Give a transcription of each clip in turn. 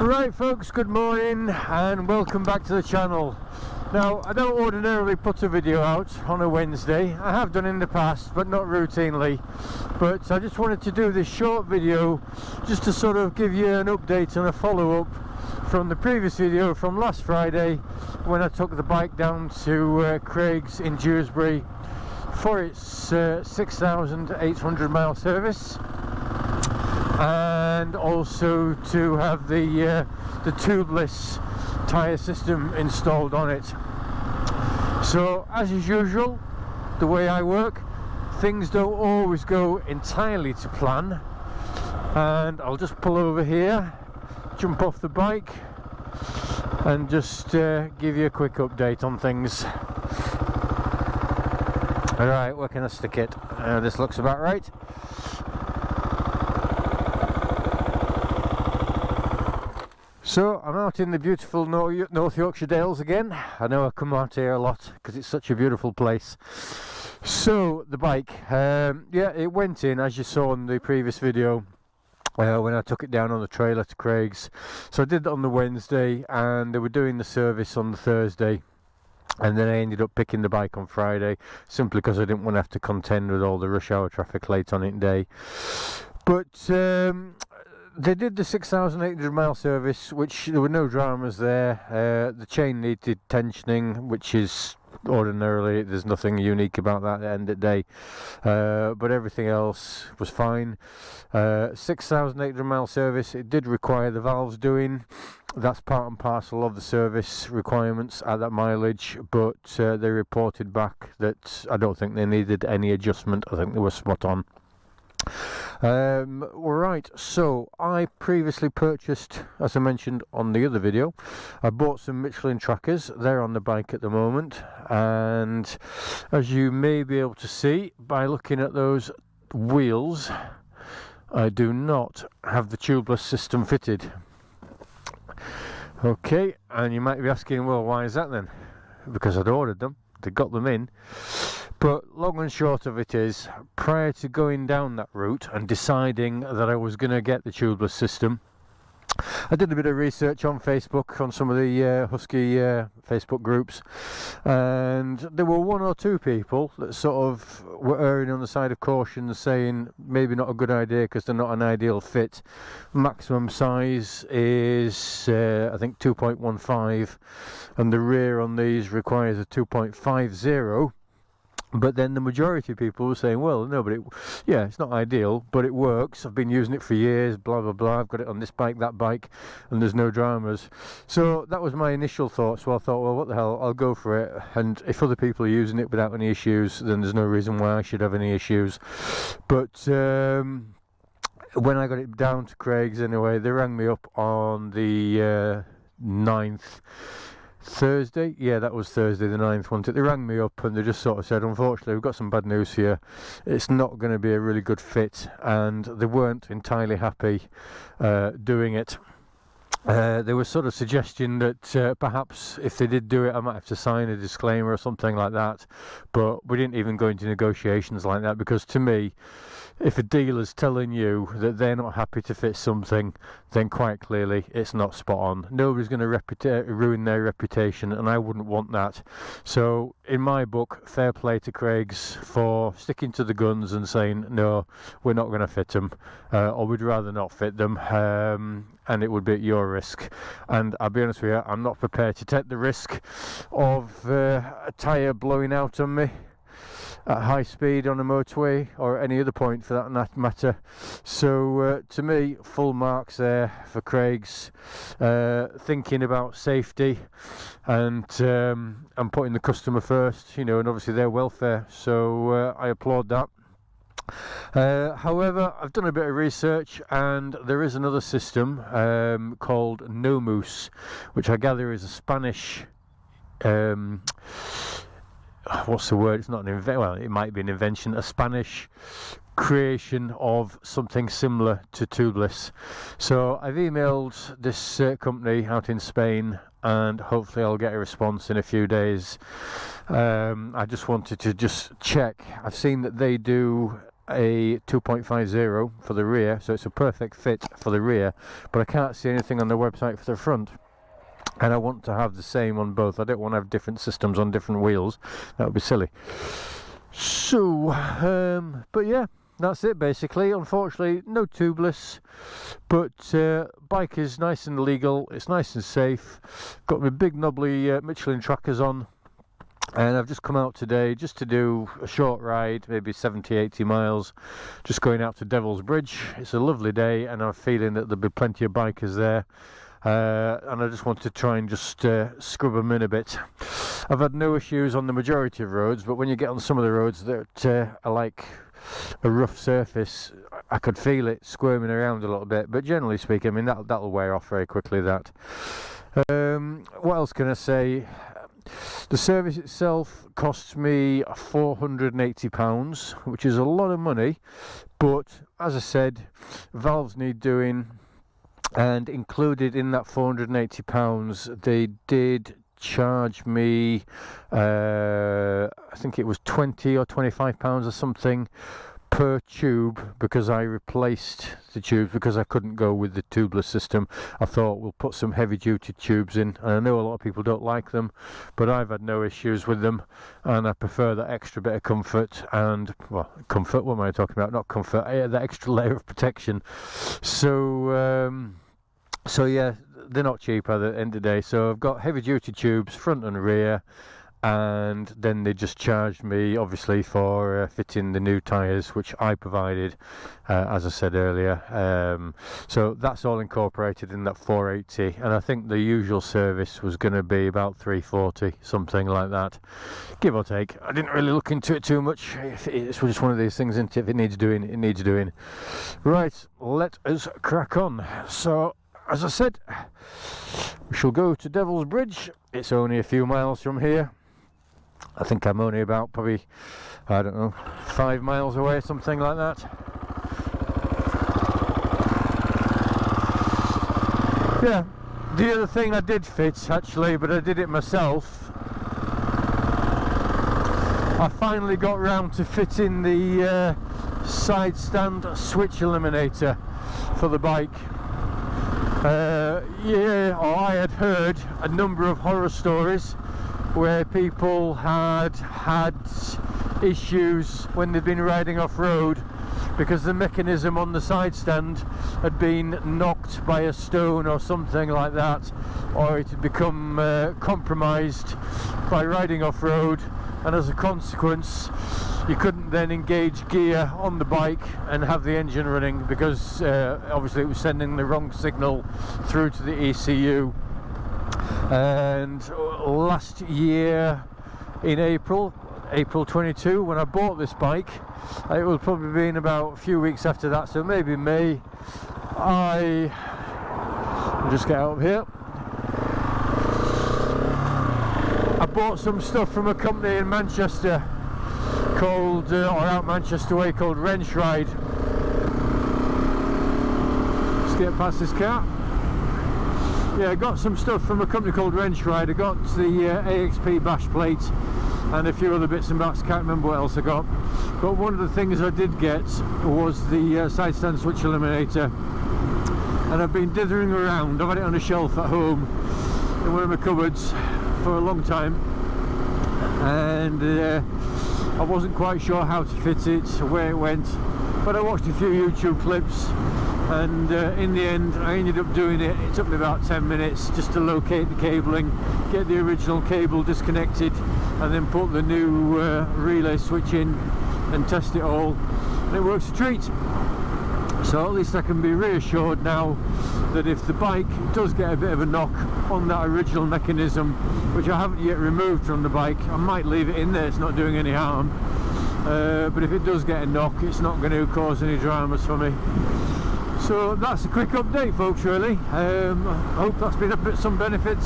Right folks, good morning and welcome back to the channel. Now, I don't ordinarily put a video out on a Wednesday. I have done in the past, but not routinely. But I just wanted to do this short video just to sort of give you an update and a follow-up from the previous video from last Friday when I took the bike down to Craig's in Dewsbury for its 6,800 mile service, and also to have the TuBliss tyre system installed on it. So as is usual, the way I work, things don't always go entirely to plan, and I'll just pull over here, jump off the bike and just give you a quick update on things. Alright, where can I stick it? This looks about right. So I'm out in the beautiful North Yorkshire Dales again. I know I come out here a lot because it's such a beautiful place. So the bike, yeah, it went in as you saw in the previous video when I took it down on the trailer to Craig's. So I did that on the Wednesday and they were doing the service on the Thursday. And then I ended up picking the bike on Friday simply because I didn't want to have to contend with all the rush hour traffic late on it day. But they did the 6,800 mile service, which there were no dramas there. The chain needed tensioning, which is ordinarily, there's nothing unique about that at the end of the day. But everything else was fine. 6,800 mile service, it did require the valves doing. That's part and parcel of the service requirements at that mileage, but they reported back that I don't think they needed any adjustment. I think they were spot on. Right, so I previously purchased, as I mentioned on the other video, I bought some Michelin trackers. They're on the bike at the moment, and as you may be able to see by looking at those wheels, I do not have the TuBliss system fitted. Okay, and you might be asking, well, why is that then? Because I'd ordered them, they got them in. But long and short of it is, prior to going down that route and deciding that I was going to get the TuBliss system, I did a bit of research on Facebook, on some of the Husky Facebook groups, and there were one or two people that sort of were erring on the side of caution, saying maybe not a good idea because they're not an ideal fit. Maximum size is I think 2.15, and the rear on these requires a 2.50. But then the majority of people were saying, well, no, but yeah, it's not ideal, but it works. I've been using it for years, blah, blah, blah. I've got it on this bike, that bike, and there's no dramas. So that was my initial thought. So I thought, well, what the hell, I'll go for it. And if other people are using it without any issues, then there's no reason why I should have any issues. But when I got it down to Craig's anyway, they rang me up on the 9th. Thursday, yeah, that was Thursday the 9th, wasn't it? They rang me up and they just sort of said, unfortunately, we've got some bad news here. It's not going to be a really good fit, and they weren't entirely happy doing it. They were sort of suggesting that perhaps if they did do it, I might have to sign a disclaimer or something like that. But we didn't even go into negotiations like that, because to me, if a dealer's telling you that they're not happy to fit something, then quite clearly it's not spot on. Nobody's going to ruin their reputation, and I wouldn't want that. So in my book, fair play to Craig's for sticking to the guns and saying, no, we're not going to fit them, or we'd rather not fit them, and it would be at your risk. And I'll be honest with you, I'm not prepared to take the risk of a tyre blowing out on me at high speed on a motorway or any other point for that matter. So to me, full marks there for Craig's, thinking about safety and putting the customer first, you know, and obviously their welfare. So I applaud that. However, I've done a bit of research, and there is another system called No Moose, which I gather is a Spanish what's the word? It's not an invention. Well, it might be an invention. A Spanish creation of something similar to TuBliss. So I've emailed this company out in Spain, and hopefully I'll get a response in a few days. I just wanted to check. I've seen that they do a 2.50 for the rear, so it's a perfect fit for the rear, but I can't see anything on the website for the front. And I want to have the same on both. I don't want to have different systems on different wheels. That would be silly. So, but yeah, that's it basically. Unfortunately, no TuBliss, but bike is nice and legal. It's nice and safe. Got my big knobbly Michelin trackers on, and I've just come out today just to do a short ride, maybe 70-80 miles, just going out to Devil's Bridge. It's a lovely day, and I'm feeling that there'll be plenty of bikers there. And I just want to try and just scrub them in a bit. I've had no issues on the majority of roads, but when you get on some of the roads that are like a rough surface, I could feel it squirming around a little bit. But generally speaking, I mean, that'll wear off very quickly. That. What else can I say? The service itself costs me £480, which is a lot of money, but as I said, valves need doing. And included in that £480, they did charge me, I think it was £20 or £25 or something per tube, because I replaced the tubes because I couldn't go with the TuBliss system. I thought we'll put some heavy duty tubes in, and I know a lot of people don't like them, but I've had no issues with them, and I prefer that extra bit of comfort. And well, comfort, what am I talking about? Not comfort, that extra layer of protection. So yeah, they're not cheap at the end of the day. So I've got heavy duty tubes front and rear, and then they just charged me obviously for fitting the new tyres, which I provided, as I said earlier. So that's all incorporated in that 480, and I think the usual service was going to be about 340, something like that, give or take. I didn't really look into it too much. It's just one of these things, isn't it? If it needs doing, it needs doing. Right, let us crack on. So as I said, we shall go to Devil's Bridge. It's only a few miles from here. I think I'm only about probably, I don't know, 5 miles away, something like that. Yeah, the other thing I did fit actually, but I did it myself. I finally got round to fitting the side stand switch eliminator for the bike. I had heard a number of horror stories where people had issues when they'd been riding off-road because the mechanism on the side stand had been knocked by a stone or something like that, or it had become compromised by riding off-road, and as a consequence you couldn't then engage gear on the bike and have the engine running because obviously it was sending the wrong signal through to the ECU. And last year in April 22, when I bought this bike, it would probably been about a few weeks after that, so maybe May, I'll just get out of here. I bought some stuff from a company in Manchester called, or out Manchester way, called Wrench Ride. Let's get past this car. Yeah, I got some stuff from a company called Wrench Ride. I got the AXP bash plate and a few other bits and bats, can't remember what else I got. But one of the things I did get was the side stand switch eliminator, and I've been dithering around. I've had it on a shelf at home in one of my cupboards for a long time, and I wasn't quite sure how to fit it, where it went, but I watched a few YouTube clips, and in the end I ended up doing it. It took me about 10 minutes just to locate the cabling, get the original cable disconnected, and then put the new relay switch in and test it all, and it works a treat. So at least I can be reassured now that if the bike does get a bit of a knock on that original mechanism, which I haven't yet removed from the bike, I might leave it in there, it's not doing any harm, but if it does get a knock, it's not going to cause any dramas for me. So that's a quick update, folks, really. I hope that's been of some benefit.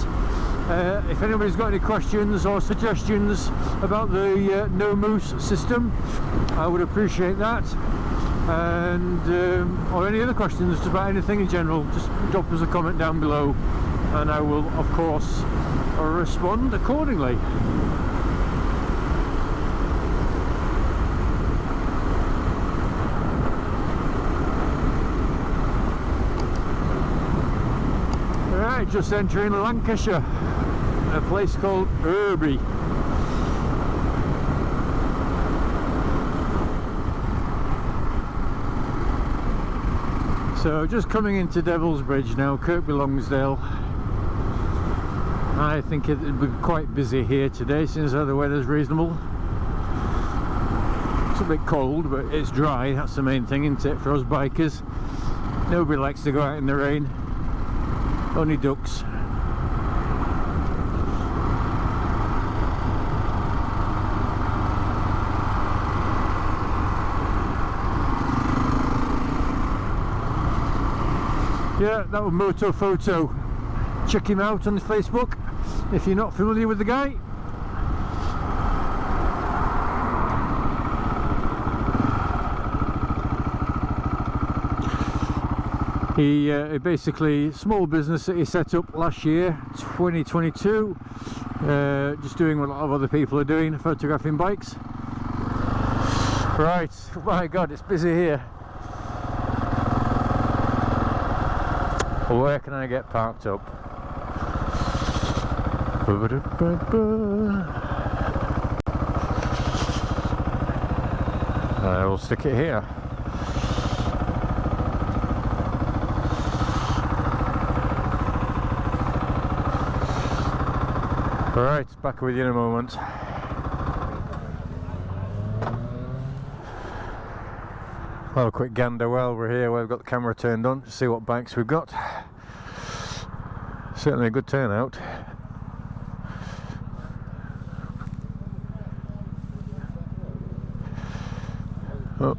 If anybody's got any questions or suggestions about the no moose system, I would appreciate that. And or any other questions just about anything in general, just drop us a comment down below, and I will of course respond accordingly. just entering Lancashire, a place called Dewsbury. So just coming into Devil's Bridge now, Kirkby Longsdale. I think it'll be quite busy here today since the weather's reasonable. It's a bit cold, but it's dry, that's the main thing, isn't it, for us bikers? Nobody likes to go out in the rain, only ducks. Yeah, that was Moto Photo. Check him out on Facebook if you're not familiar with the guy. He basically, small business that he set up last year, 2022, just doing what a lot of other people are doing, photographing bikes. Right, my God, it's busy here. Where can I get parked up? I will stick it here. Alright, back with you in a moment. Well, a quick gander while we're here, we've got the camera turned on to see what bikes we've got. Certainly a good turnout. Oh,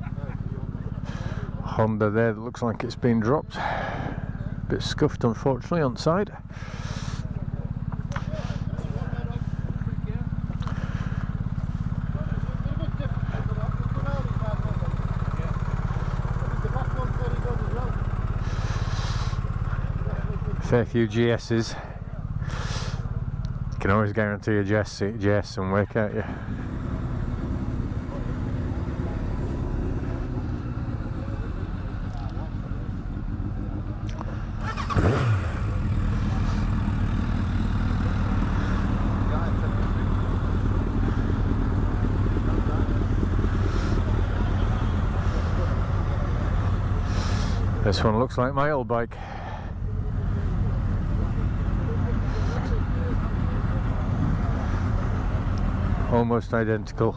Honda there that looks like it's been dropped. A bit scuffed unfortunately on the side. Fair few GS's. You can always guarantee a GS somewhere, can't you? This one looks like my old bike. Almost identical.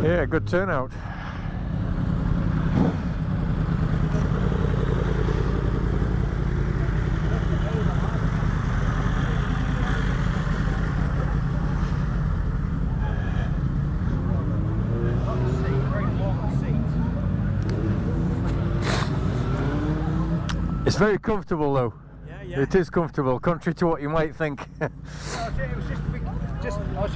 Yeah, good turnout. It's very comfortable though. Yeah, yeah. It is comfortable, contrary to what you might think. It was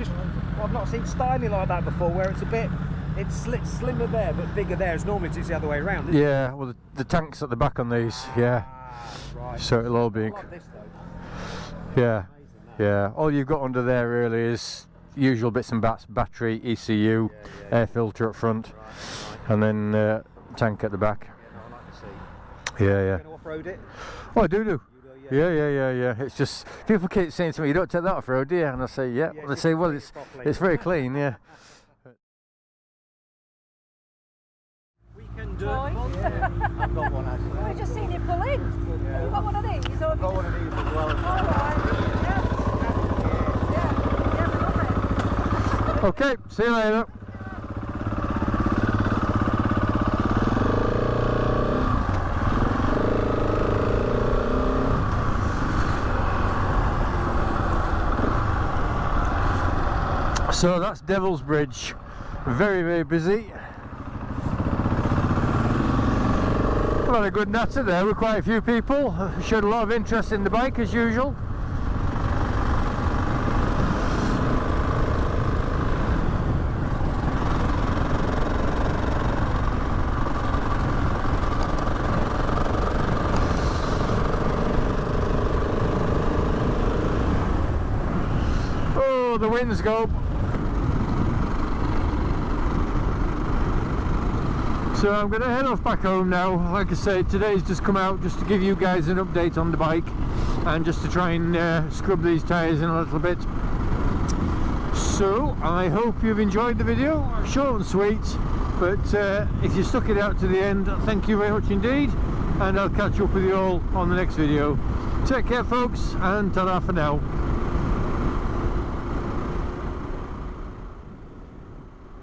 I've not seen styling like that before, where it's a bit, it's slimmer there but bigger there, as normally it's the other way around, isn't yeah, it? Well the tank's at the back on these, yeah. Right. So it'll all be... I love this though. Yeah, yeah. All you've got under there really is usual bits and bats, battery, ECU, air filter up front, and then tank at the back. Yeah, yeah. You're going to off-road it? Oh, I do. Yeah. It's just, people keep saying to me, you don't take that off-road, do you? And I say, yeah. Well, they say, well, it's very clean, yeah. We can do it. Yeah. I've got one actually. We've just seen it pull in. Yeah. Have you got one of these? I've got one of these as well. All right. Yeah, love it. Okay, see you later. So that's Devil's Bridge, very, very busy. Well, had a good natter there with quite a few people, showed a lot of interest in the bike as usual. follow the winds go. So I'm going to head off back home now. Like I say, today's just come out just to give you guys an update on the bike and just to try and scrub these tyres in a little bit. So I hope you've enjoyed the video, short and sweet, but if you stuck it out to the end, thank you very much indeed, and I'll catch up with you all on the next video. Take care folks, and ta-ra for now.